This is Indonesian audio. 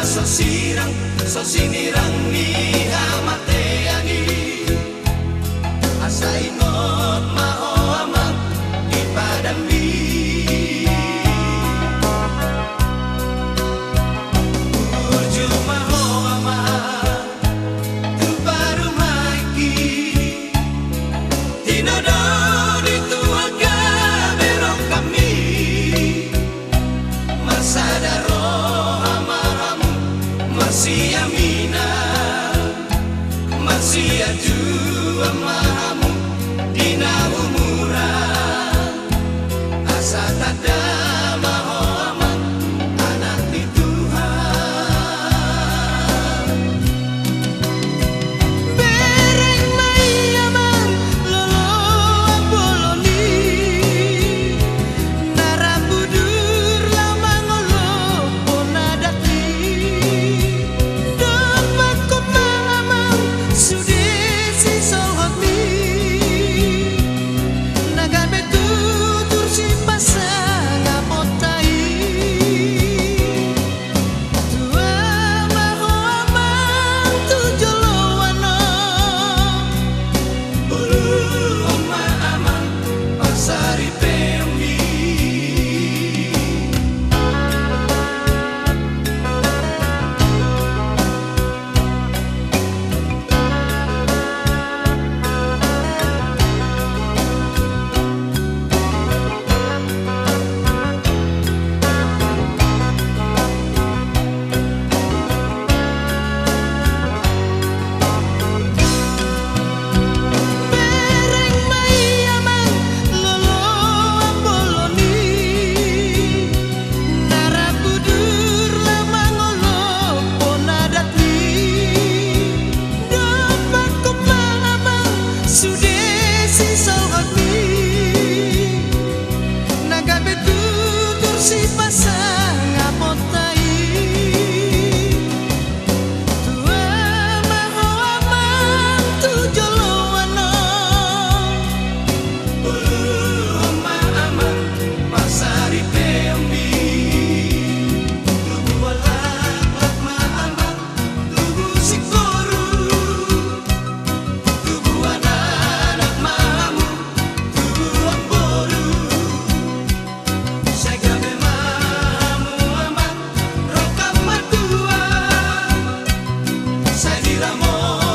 Sosirang, sosinirang ni hamateani asa ingot mao amang ipadambi urju mao amang tu baru maiki tinodo itu agak berok kami masadaro masih amina masih aju amamu dina umuran asa tada maho aman anak di Tuhan bereng mai aman lolo boloni narabudur lama ngolo ponadati Amor